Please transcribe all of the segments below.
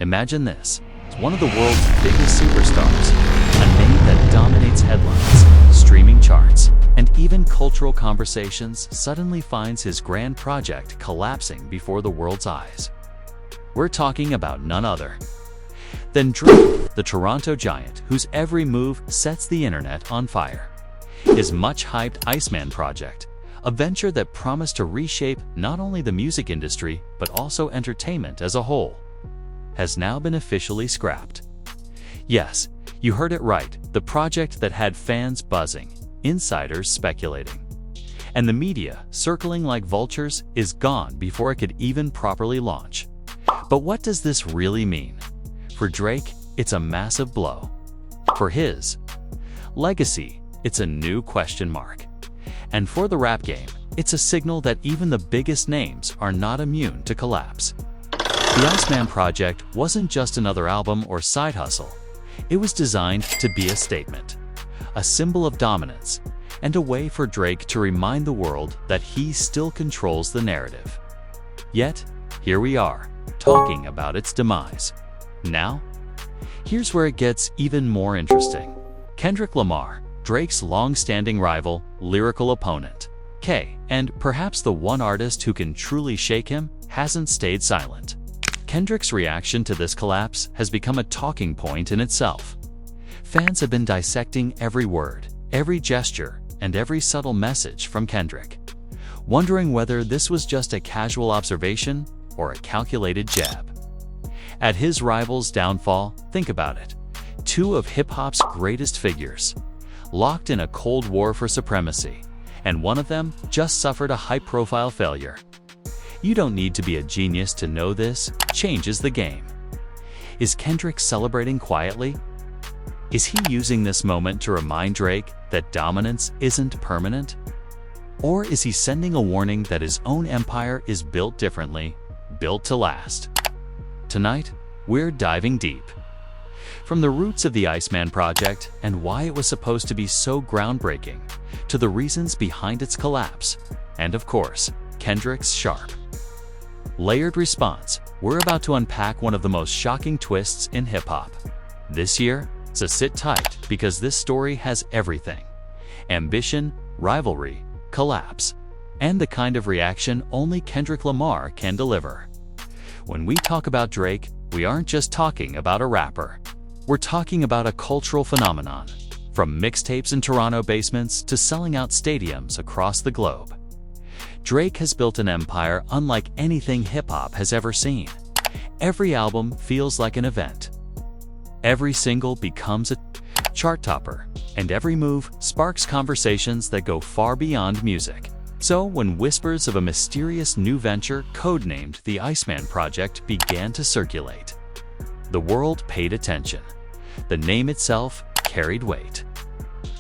Imagine this. It's one of the world's biggest superstars, a name that dominates headlines, streaming charts, and even cultural conversations suddenly finds his grand project collapsing before the world's eyes. We're talking about none other than Drake, the Toronto giant whose every move sets the internet on fire. His much-hyped Iceman project, a venture that promised to reshape not only the music industry but also entertainment as a whole, has now been officially scrapped. Yes, you heard it right, the project that had fans buzzing, insiders speculating, and the media circling like vultures is gone before it could even properly launch. But what does this really mean? For Drake, it's a massive blow. For his legacy, it's a new question mark. And for the rap game, it's a signal that even the biggest names are not immune to collapse. The Iceman project wasn't just another album or side hustle. It was designed to be a statement, a symbol of dominance, and a way for Drake to remind the world that he still controls the narrative. Yet, here we are, talking about its demise. Now, here's where it gets even more interesting. Kendrick Lamar, Drake's long-standing rival, lyrical opponent, and perhaps the one artist who can truly shake him, hasn't stayed silent. Kendrick's reaction to this collapse has become a talking point in itself. Fans have been dissecting every word, every gesture, and every subtle message from Kendrick, wondering whether this was just a casual observation or a calculated jab. At his rival's downfall, think about it. Two of hip-hop's greatest figures, locked in a cold war for supremacy, and one of them just suffered a high-profile failure. You don't need to be a genius to know this changes the game. Is Kendrick celebrating quietly? Is he using this moment to remind Drake that dominance isn't permanent? Or is he sending a warning that his own empire is built differently, built to last? Tonight, we're diving deep. From the roots of the Iceman project and why it was supposed to be so groundbreaking, to the reasons behind its collapse, and of course, Kendrick's sharp, layered response, we're about to unpack one of the most shocking twists in hip-hop this year. So sit tight, because this story has everything: ambition, rivalry, collapse, and the kind of reaction only Kendrick Lamar can deliver. When we talk about Drake, we aren't just talking about a rapper. We're talking about a cultural phenomenon, from mixtapes in Toronto basements to selling out stadiums across the globe. Drake has built an empire unlike anything hip-hop has ever seen. Every album feels like an event. Every single becomes a chart topper, and every move sparks conversations that go far beyond music. So when whispers of a mysterious new venture codenamed the Iceman Project began to circulate, the world paid attention. The name itself carried weight.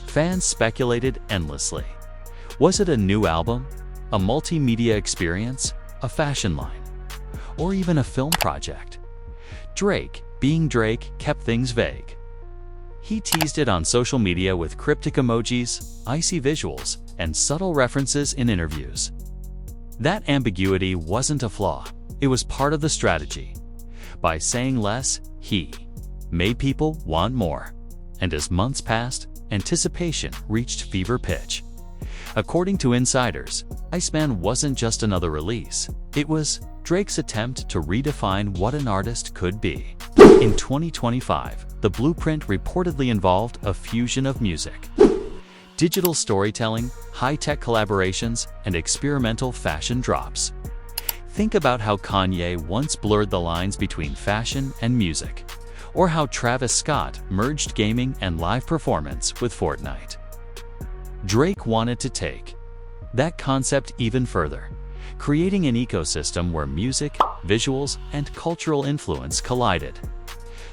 Fans speculated endlessly. Was it a new album, a multimedia experience, a fashion line, or even a film project? Drake, being Drake, kept things vague. He teased it on social media with cryptic emojis, icy visuals, and subtle references in interviews. That ambiguity wasn't a flaw, it was part of the strategy. By saying less, he made people want more. And as months passed, anticipation reached fever pitch. According to insiders, Iceman wasn't just another release. It was Drake's attempt to redefine what an artist could be. In 2025, the blueprint reportedly involved a fusion of music, digital storytelling, high-tech collaborations, and experimental fashion drops. Think about how Kanye once blurred the lines between fashion and music, or how Travis Scott merged gaming and live performance with Fortnite. Drake wanted to take that concept even further, creating an ecosystem where music, visuals, and cultural influence collided.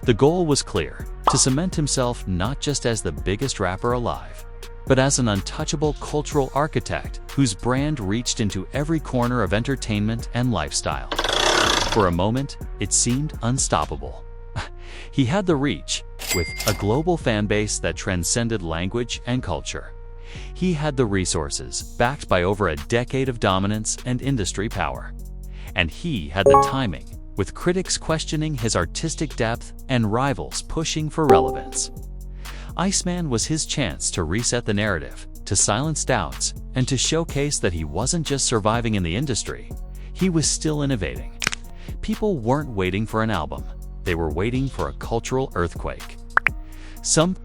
The goal was clear: to cement himself not just as the biggest rapper alive, but as an untouchable cultural architect whose brand reached into every corner of entertainment and lifestyle. For a moment, it seemed unstoppable. He had the reach, with a global fan base that transcended language and culture. He had the resources, backed by over a decade of dominance and industry power. And he had the timing, with critics questioning his artistic depth and rivals pushing for relevance. Iceman was his chance to reset the narrative, to silence doubts, and to showcase that he wasn't just surviving in the industry, he was still innovating. People weren't waiting for an album, they were waiting for a cultural earthquake. Some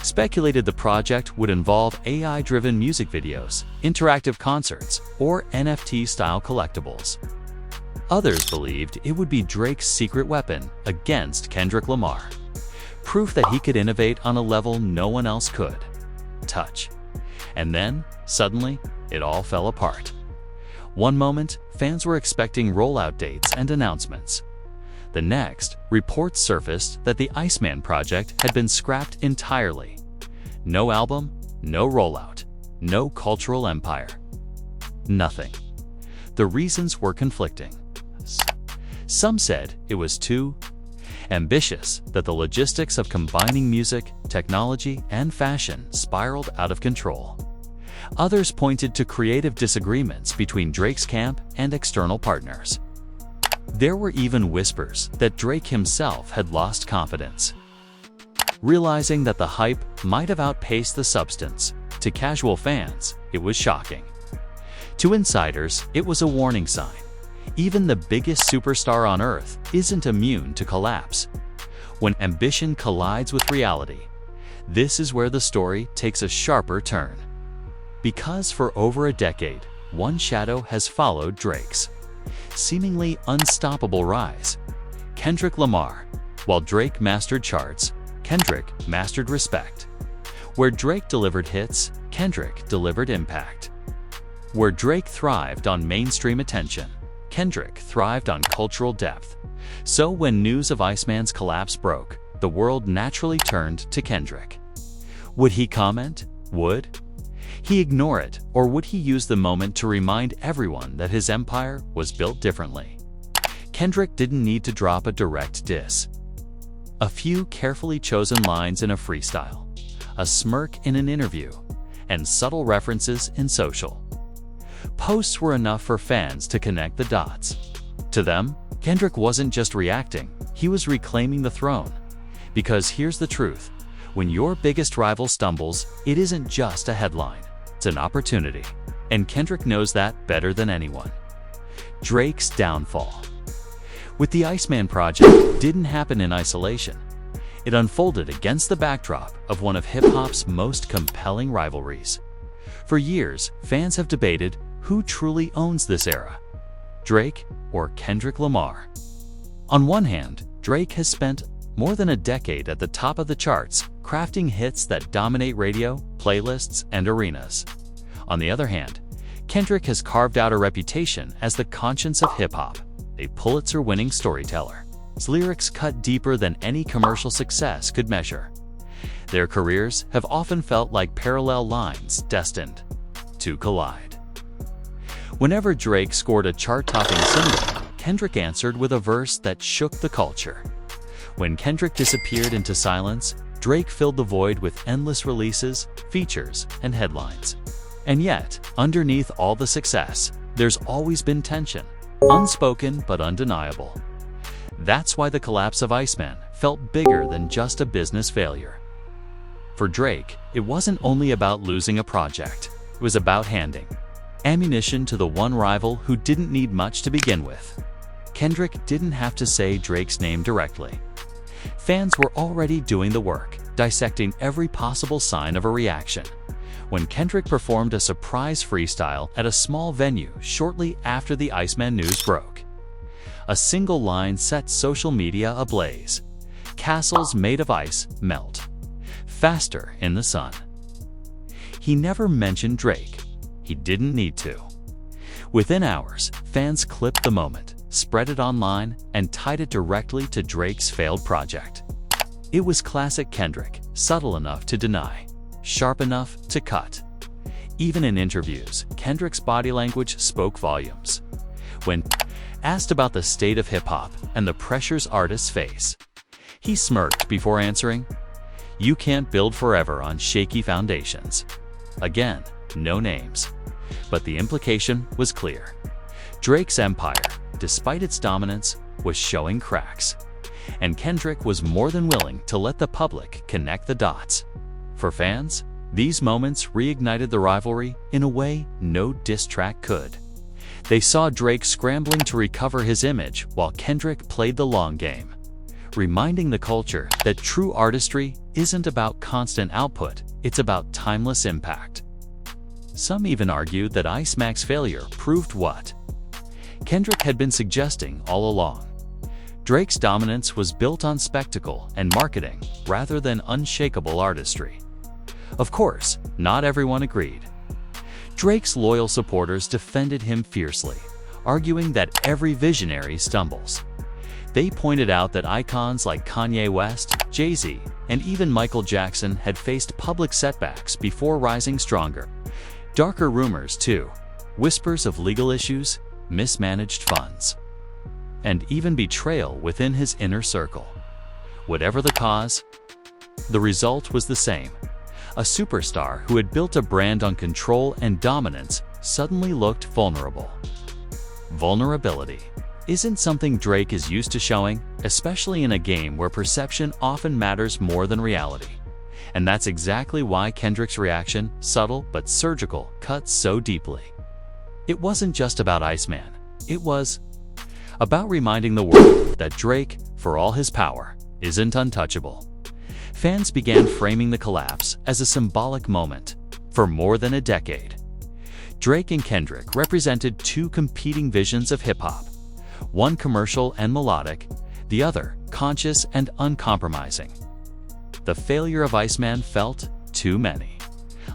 speculated the project would involve AI-driven music videos, interactive concerts, or NFT-style collectibles. Others believed it would be Drake's secret weapon against Kendrick Lamar, proof that he could innovate on a level no one else could touch. And then, suddenly, it all fell apart. One moment, fans were expecting rollout dates and announcements. The next, reports surfaced that the Iceman project had been scrapped entirely. No album, no rollout, no cultural empire. Nothing. The reasons were conflicting. Some said it was too ambitious, that the logistics of combining music, technology, and fashion spiraled out of control. Others pointed to creative disagreements between Drake's camp and external partners. There were even whispers that Drake himself had lost confidence. Realizing that the hype might have outpaced the substance, to casual fans, it was shocking. To insiders, it was a warning sign. Even the biggest superstar on Earth isn't immune to collapse. When ambition collides with reality, this is where the story takes a sharper turn. Because for over a decade, one shadow has followed Drake's seemingly unstoppable rise. Kendrick Lamar. While Drake mastered charts, Kendrick mastered respect. Where Drake delivered hits, Kendrick delivered impact. Where Drake thrived on mainstream attention, Kendrick thrived on cultural depth. So when news of Iceman's collapse broke, the world naturally turned to Kendrick. Would he comment? Would he ignore it? Or would he use the moment to remind everyone that his empire was built differently? Kendrick didn't need to drop a direct diss. A few carefully chosen lines in a freestyle, a smirk in an interview, and subtle references in social posts were enough for fans to connect the dots. To them, Kendrick wasn't just reacting, he was reclaiming the throne. Because here's the truth, when your biggest rival stumbles, it isn't just a headline, it's an opportunity. And Kendrick knows that better than anyone. Drake's downfall. With the Iceman project, didn't happen in isolation. It unfolded against the backdrop of one of hip-hop's most compelling rivalries. For years, fans have debated who truly owns this era, Drake or Kendrick Lamar. On one hand, Drake has spent more than a decade at the top of the charts, crafting hits that dominate radio, playlists, and arenas. On the other hand, Kendrick has carved out a reputation as the conscience of hip-hop, a Pulitzer-winning storyteller. His lyrics cut deeper than any commercial success could measure. Their careers have often felt like parallel lines destined to collide. Whenever Drake scored a chart-topping single, Kendrick answered with a verse that shook the culture. When Kendrick disappeared into silence, Drake filled the void with endless releases, features, and headlines. And yet, underneath all the success, there's always been tension, unspoken but undeniable. That's why the collapse of Iceman felt bigger than just a business failure. For Drake, it wasn't only about losing a project, it was about handing ammunition to the one rival who didn't need much to begin with. Kendrick didn't have to say Drake's name directly. Fans were already doing the work, dissecting every possible sign of a reaction. When Kendrick performed a surprise freestyle at a small venue shortly after the Iceman news broke, a single line set social media ablaze. Castles made of ice melt faster in the sun. He never mentioned Drake. He didn't need to. Within hours, fans clipped the moment, spread it online, and tied it directly to Drake's failed project. It was classic Kendrick, subtle enough to deny, sharp enough to cut. Even in interviews, Kendrick's body language spoke volumes. When asked about the state of hip-hop and the pressures artists face, he smirked before answering, "You can't build forever on shaky foundations." Again, no names. But the implication was clear. Drake's empire, despite its dominance, was showing cracks, and Kendrick was more than willing to let the public connect the dots. For fans, these moments reignited the rivalry in a way no diss track could. They saw Drake scrambling to recover his image while Kendrick played the long game, reminding the culture that true artistry isn't about constant output, it's about timeless impact. Some even argued that ICEMAN's failure proved what Kendrick had been suggesting all along. Drake's dominance was built on spectacle and marketing rather than unshakable artistry. Of course, not everyone agreed. Drake's loyal supporters defended him fiercely, arguing that every visionary stumbles. They pointed out that icons like Kanye West, Jay-Z, and even Michael Jackson had faced public setbacks before rising stronger. Darker rumors, too, whispers of legal issues, mismanaged funds, and even betrayal within his inner circle. Whatever the cause, the result was the same. A superstar who had built a brand on control and dominance suddenly looked vulnerable. Vulnerability isn't something Drake is used to showing, especially in a game where perception often matters more than reality. And that's exactly why Kendrick's reaction, subtle but surgical, cut so deeply. It wasn't just about ICEMAN. It was about reminding the world that Drake, for all his power, isn't untouchable. Fans began framing the collapse as a symbolic moment. For more than a decade, Drake and Kendrick represented two competing visions of hip-hop. One commercial and melodic, the other conscious and uncompromising. The failure of ICEMAN felt too many.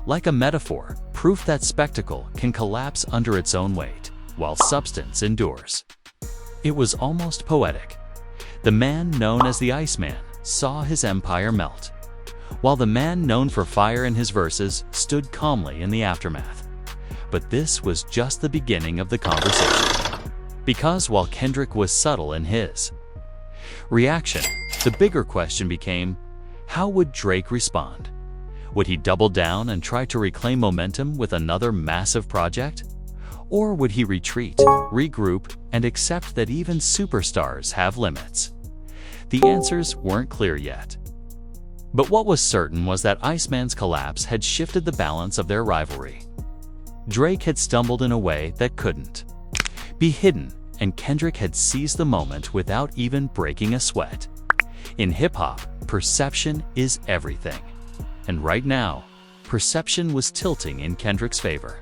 Like a metaphor, proof that spectacle can collapse under its own weight, while substance endures. It was almost poetic. The man known as the ICEMAN saw his empire melt, while the man known for fire in his verses stood calmly in the aftermath. But this was just the beginning of the conversation. Because while Kendrick was subtle in his reaction, the bigger question became, how would Drake respond? Would he double down and try to reclaim momentum with another massive project? Or would he retreat, regroup, and accept that even superstars have limits? The answers weren't clear yet. But what was certain was that ICEMAN's collapse had shifted the balance of their rivalry. Drake had stumbled in a way that couldn't be hidden, and Kendrick had seized the moment without even breaking a sweat. In hip-hop, perception is everything. And right now, perception was tilting in Kendrick's favor.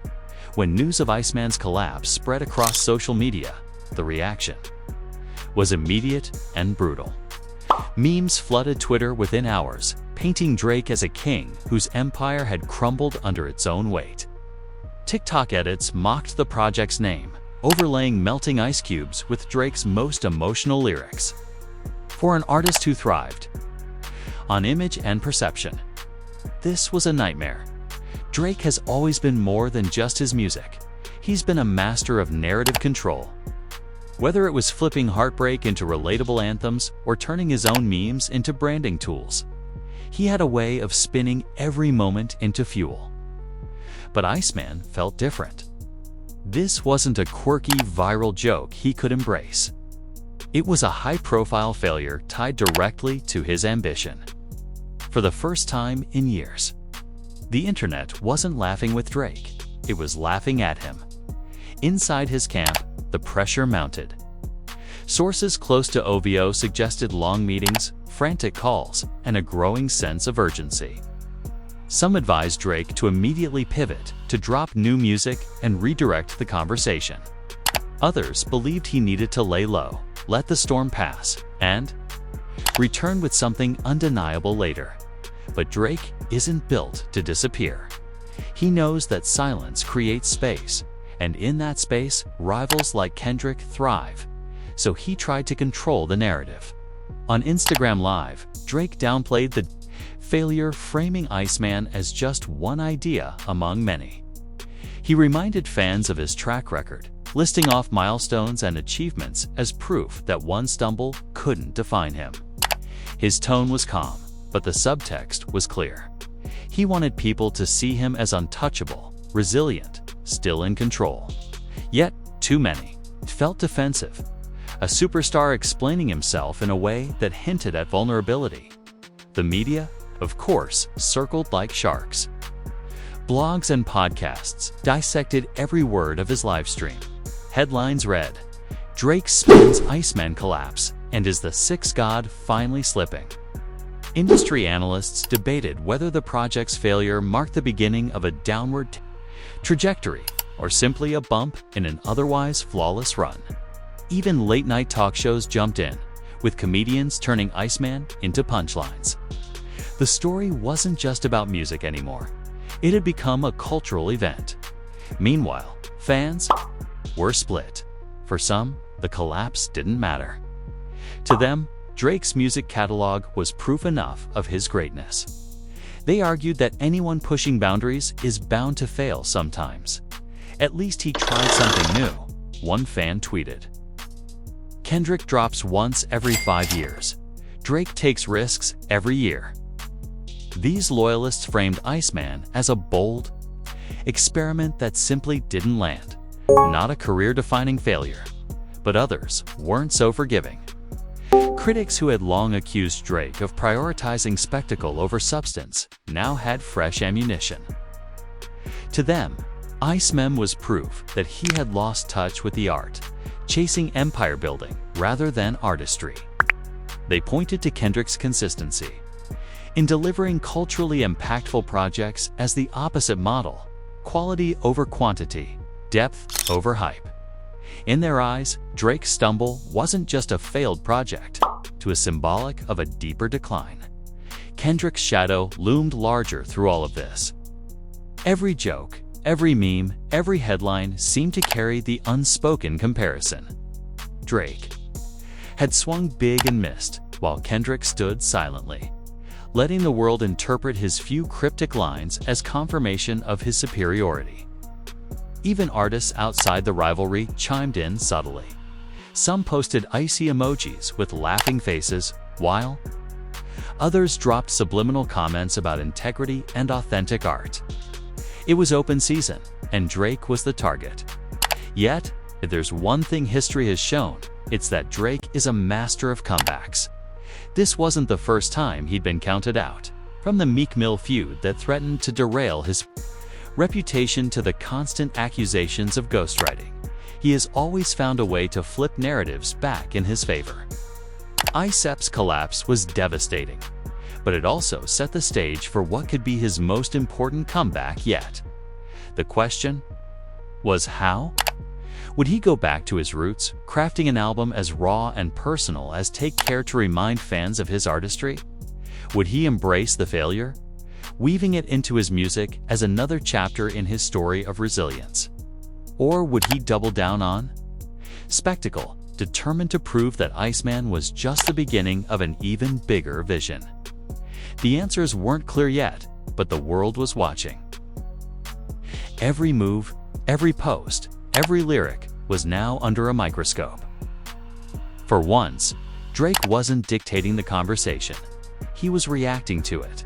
When news of ICEMAN's collapse spread across social media, the reaction was immediate and brutal. Memes flooded Twitter within hours, painting Drake as a king whose empire had crumbled under its own weight. TikTok edits mocked the project's name, overlaying melting ice cubes with Drake's most emotional lyrics. For an artist who thrived on image and perception, this was a nightmare. Drake has always been more than just his music. He's been a master of narrative control. Whether it was flipping heartbreak into relatable anthems or turning his own memes into branding tools, he had a way of spinning every moment into fuel. But ICEMAN felt different. This wasn't a quirky, viral joke he could embrace. It was a high-profile failure tied directly to his ambition. For the first time in years, the internet wasn't laughing with Drake, it was laughing at him. Inside his camp, the pressure mounted. Sources close to OVO suggested long meetings, frantic calls, and a growing sense of urgency. Some advised Drake to immediately pivot, to drop new music and redirect the conversation. Others believed he needed to lay low, let the storm pass, and return with something undeniable later. But Drake isn't built to disappear. He knows that silence creates space, and in that space, rivals like Kendrick thrive. So he tried to control the narrative. On Instagram Live, Drake downplayed the failure, framing ICEMAN as just one idea among many. He reminded fans of his track record, listing off milestones and achievements as proof that one stumble couldn't define him. His tone was calm, but the subtext was clear. He wanted people to see him as untouchable, resilient, still in control. Yet, too many felt defensive, a superstar explaining himself in a way that hinted at vulnerability. The media, of course, circled like sharks. Blogs and podcasts dissected every word of his livestream. Headlines read, "Drake spins Iceman collapse and is the sixth god finally slipping." Industry analysts debated whether the project's failure marked the beginning of a downward trajectory or simply a bump in an otherwise flawless run. Even late-night talk shows jumped in, with comedians turning Iceman into punchlines. The story wasn't just about music anymore. It had become a cultural event. Meanwhile, fans were split. For some, the collapse didn't matter. To them, Drake's music catalog was proof enough of his greatness. They argued that anyone pushing boundaries is bound to fail sometimes. At least he tried something new, one fan tweeted. Kendrick drops once every 5 years. Drake takes risks every year. These loyalists framed Iceman as a bold experiment that simply didn't land, not a career-defining failure. But others weren't so forgiving. Critics who had long accused Drake of prioritizing spectacle over substance now had fresh ammunition. To them, Iceman was proof that he had lost touch with the art, chasing empire building rather than artistry. They pointed to Kendrick's consistency in delivering culturally impactful projects as the opposite model: quality over quantity, depth over hype. In their eyes, Drake's stumble wasn't just a failed project, it was symbolic of a deeper decline. Kendrick's shadow loomed larger through all of this. Every joke, every meme, every headline seemed to carry the unspoken comparison. Drake had swung big and missed, while Kendrick stood silently, letting the world interpret his few cryptic lines as confirmation of his superiority. Even artists outside the rivalry chimed in subtly. Some posted icy emojis with laughing faces, while others dropped subliminal comments about integrity and authentic art. It was open season, and Drake was the target. Yet, if there's one thing history has shown, it's that Drake is a master of comebacks. This wasn't the first time he'd been counted out. From the Meek Mill feud that threatened to derail his reputation to the constant accusations of ghostwriting, he has always found a way to flip narratives back in his favor. ICEP's collapse was devastating, but it also set the stage for what could be his most important comeback yet. The question was how? Would he go back to his roots, crafting an album as raw and personal as Take Care to remind fans of his artistry? Would he embrace the failure, weaving it into his music as another chapter in his story of resilience? Or would he double down on spectacle, determined to prove that Iceman was just the beginning of an even bigger vision? The answers weren't clear yet, but the world was watching. Every move, every post, every lyric was now under a microscope. For once, Drake wasn't dictating the conversation. He was reacting to it.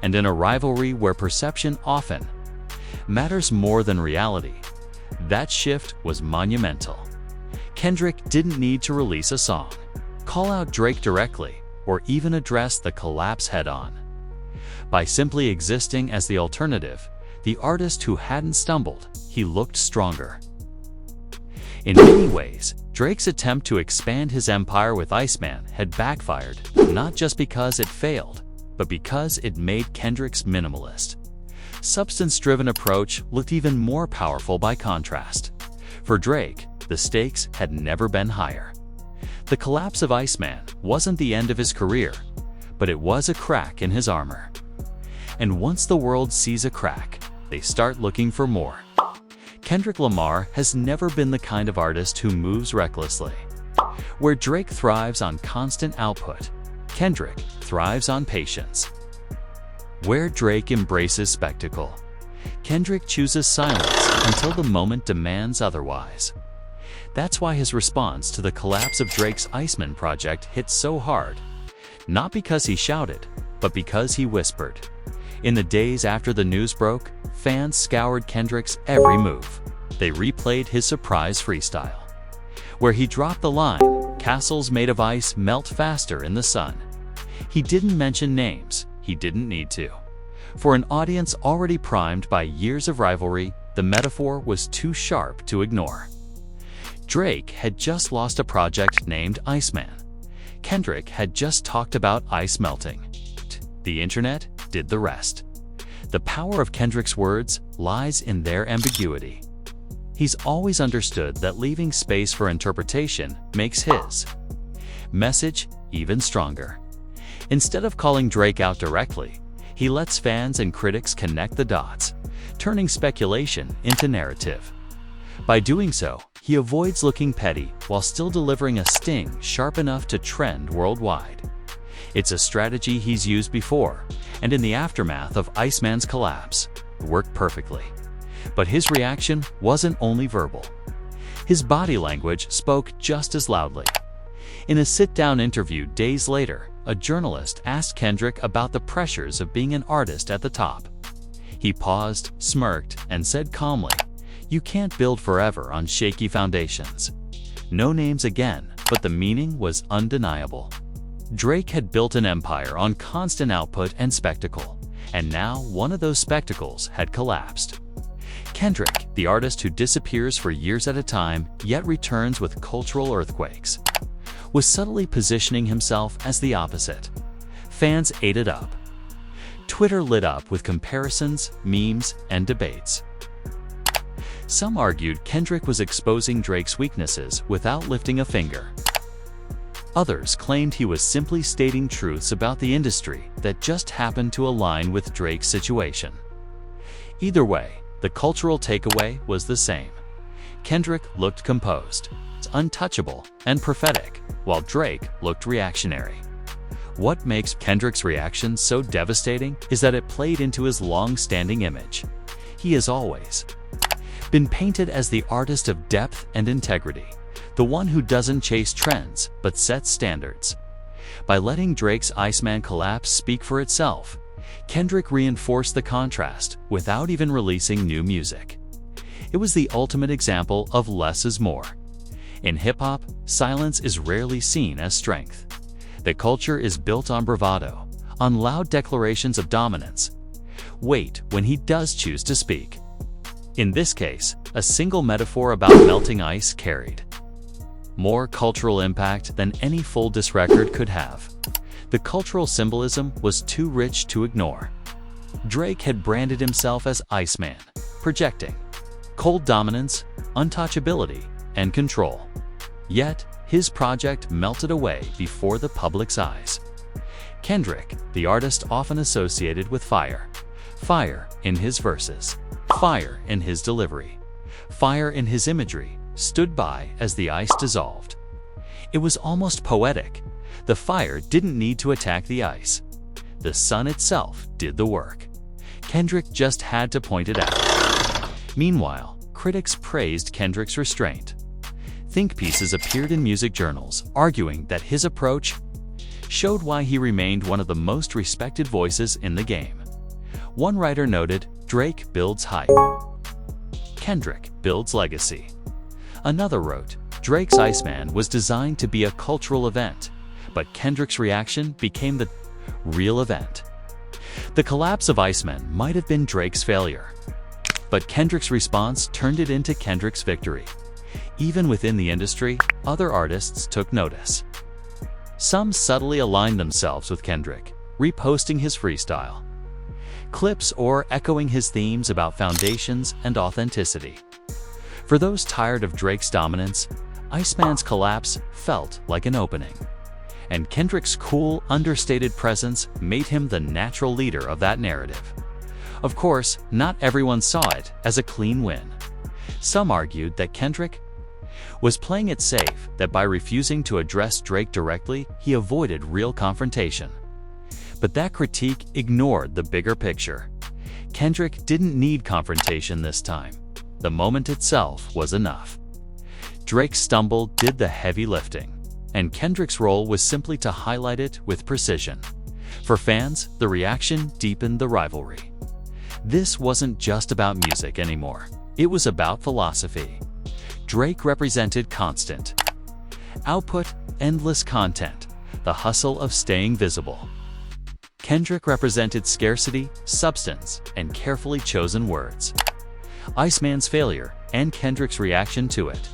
And in a rivalry where perception often matters more than reality, that shift was monumental. Kendrick didn't need to release a song, call out Drake directly, or even address the collapse head-on. By simply existing as the alternative, the artist who hadn't stumbled, he looked stronger. In many ways, Drake's attempt to expand his empire with Iceman had backfired, not just because it failed, but because it made Kendrick's minimalist, substance-driven approach looked even more powerful by contrast. For Drake, the stakes had never been higher. The collapse of Iceman wasn't the end of his career, but it was a crack in his armor. And once the world sees a crack, they start looking for more. Kendrick Lamar has never been the kind of artist who moves recklessly. Where Drake thrives on constant output, Kendrick thrives on patience. Where Drake embraces spectacle, Kendrick chooses silence until the moment demands otherwise. That's why his response to the collapse of Drake's Iceman project hit so hard. Not because he shouted, but because he whispered. In the days after the news broke, fans scoured Kendrick's every move. They replayed his surprise freestyle, where he dropped the line, "Castles made of ice melt faster in the sun." He didn't mention names, he didn't need to. For an audience already primed by years of rivalry, the metaphor was too sharp to ignore. Drake had just lost a project named Iceman. Kendrick had just talked about ice melting. The internet did the rest. The power of Kendrick's words lies in their ambiguity. He's always understood that leaving space for interpretation makes his message even stronger. Instead of calling Drake out directly, he lets fans and critics connect the dots, turning speculation into narrative. By doing so, he avoids looking petty while still delivering a sting sharp enough to trend worldwide. It's a strategy he's used before, and in the aftermath of Iceman's collapse, it worked perfectly. But his reaction wasn't only verbal. His body language spoke just as loudly. In a sit-down interview days later, a journalist asked Kendrick about the pressures of being an artist at the top. He paused, smirked, and said calmly, "You can't build forever on shaky foundations." No names again, but the meaning was undeniable. Drake had built an empire on constant output and spectacle, and now one of those spectacles had collapsed. Kendrick, the artist who disappears for years at a time yet returns with cultural earthquakes, was subtly positioning himself as the opposite. Fans ate it up. Twitter lit up with comparisons, memes, and debates. Some argued Kendrick was exposing Drake's weaknesses without lifting a finger. Others claimed he was simply stating truths about the industry that just happened to align with Drake's situation. Either way, the cultural takeaway was the same. Kendrick looked composed, untouchable, and prophetic, while Drake looked reactionary. What makes Kendrick's reaction so devastating is that it played into his long-standing image. He has always been painted as the artist of depth and integrity, the one who doesn't chase trends but sets standards. By letting Drake's Iceman collapse speak for itself, Kendrick reinforced the contrast without even releasing new music. It was the ultimate example of less is more. In hip-hop, silence is rarely seen as strength. The culture is built on bravado, on loud declarations of dominance. Wait when he does choose to speak. In this case, a single metaphor about melting ice carried more cultural impact than any full diss record could have. The cultural symbolism was too rich to ignore. Drake had branded himself as Iceman, projecting cold dominance, untouchability, and control. Yet, his project melted away before the public's eyes. Kendrick, the artist often associated with fire. Fire in his verses, fire in his delivery, fire in his imagery, stood by as the ice dissolved. It was almost poetic. The fire didn't need to attack the ice. The sun itself did the work. Kendrick just had to point it out. Meanwhile, critics praised Kendrick's restraint. Think pieces appeared in music journals, arguing that his approach showed why he remained one of the most respected voices in the game. One writer noted, "Drake builds hype. Kendrick builds legacy." Another wrote, "Drake's Iceman was designed to be a cultural event, but Kendrick's reaction became the real event." The collapse of Iceman might have been Drake's failure, but Kendrick's response turned it into Kendrick's victory. Even within the industry, other artists took notice. Some subtly aligned themselves with Kendrick, reposting his freestyle clips or echoing his themes about foundations and authenticity. For those tired of Drake's dominance, Iceman's collapse felt like an opening. And Kendrick's cool, understated presence made him the natural leader of that narrative. Of course, not everyone saw it as a clean win. Some argued that Kendrick was playing it safe, that by refusing to address Drake directly, he avoided real confrontation. But that critique ignored the bigger picture. Kendrick didn't need confrontation this time. The moment itself was enough. Drake's stumble did the heavy lifting, and Kendrick's role was simply to highlight it with precision. For fans, the reaction deepened the rivalry. This wasn't just about music anymore. It was about philosophy. Drake represented constant Output, endless content, the hustle of staying visible. Kendrick represented scarcity, substance, and carefully chosen words. Iceman's failure and Kendrick's reaction to it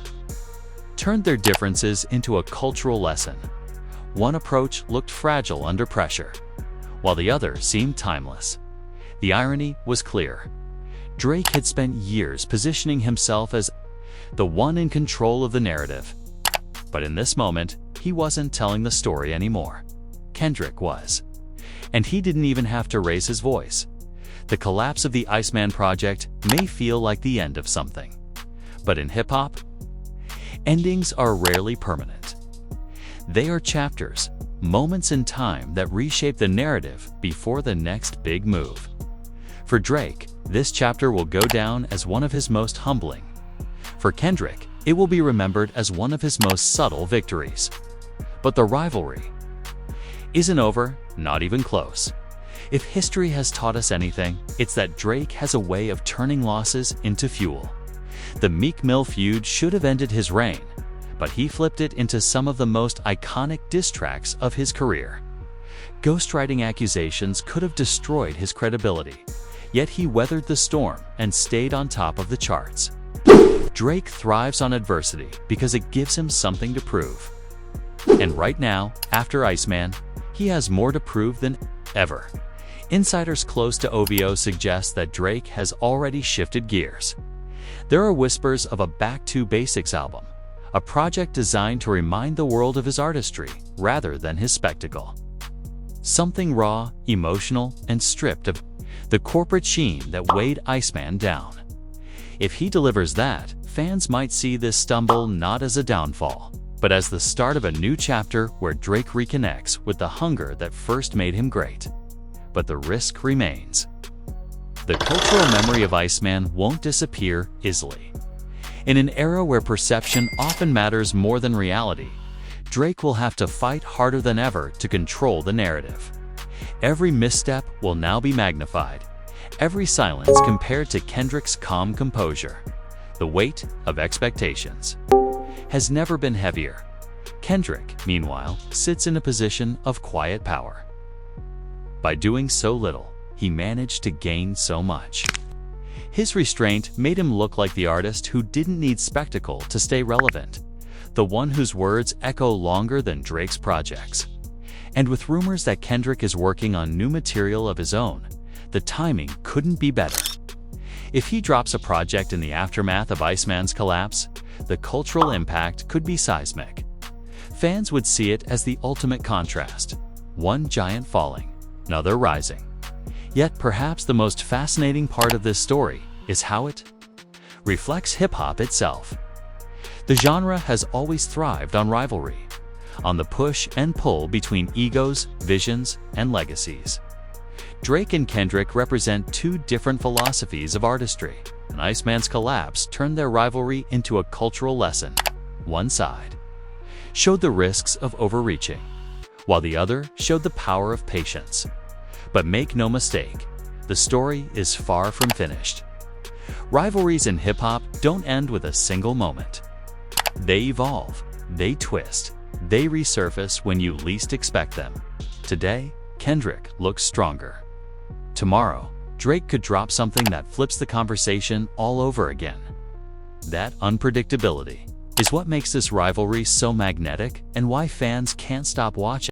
turned their differences into a cultural lesson. One approach looked fragile under pressure, while the other seemed timeless. The irony was clear. Drake had spent years positioning himself as the one in control of the narrative. But in this moment, he wasn't telling the story anymore. Kendrick was. And he didn't even have to raise his voice. The collapse of the Iceman project may feel like the end of something. But in hip-hop, endings are rarely permanent. They are chapters, moments in time that reshape the narrative before the next big move. For Drake, this chapter will go down as one of his most humbling. For Kendrick, it will be remembered as one of his most subtle victories. But the rivalry isn't over, not even close. If history has taught us anything, it's that Drake has a way of turning losses into fuel. The Meek Mill feud should have ended his reign, but he flipped it into some of the most iconic diss tracks of his career. Ghostwriting accusations could have destroyed his credibility, yet he weathered the storm and stayed on top of the charts. Drake thrives on adversity because it gives him something to prove. And right now, after Iceman, he has more to prove than ever. Insiders close to OVO suggest that Drake has already shifted gears. There are whispers of a Back to Basics album, a project designed to remind the world of his artistry rather than his spectacle. Something raw, emotional, and stripped of the corporate sheen that weighed Iceman down. If he delivers that, fans might see this stumble not as a downfall, but as the start of a new chapter where Drake reconnects with the hunger that first made him great. But the risk remains. The cultural memory of Iceman won't disappear easily. In an era where perception often matters more than reality, Drake will have to fight harder than ever to control the narrative. Every misstep will now be magnified, every silence compared to Kendrick's calm composure. The weight of expectations has never been heavier. Kendrick, meanwhile, sits in a position of quiet power. By doing so little, he managed to gain so much. His restraint made him look like the artist who didn't need spectacle to stay relevant, the one whose words echo longer than Drake's projects. And with rumors that Kendrick is working on new material of his own, the timing couldn't be better. If he drops a project in the aftermath of Iceman's collapse, the cultural impact could be seismic. Fans would see it as the ultimate contrast, one giant falling, another rising. Yet perhaps the most fascinating part of this story is how it reflects hip-hop itself. The genre has always thrived on rivalry, on the push and pull between egos, visions, and legacies. Drake and Kendrick represent two different philosophies of artistry, and Iceman's collapse turned their rivalry into a cultural lesson. One side showed the risks of overreaching, while the other showed the power of patience. But make no mistake, the story is far from finished. Rivalries in hip-hop don't end with a single moment. They evolve, they twist, they resurface when you least expect them. Today, Kendrick looks stronger. Tomorrow, Drake could drop something that flips the conversation all over again. That unpredictability is what makes this rivalry so magnetic and why fans can't stop watching.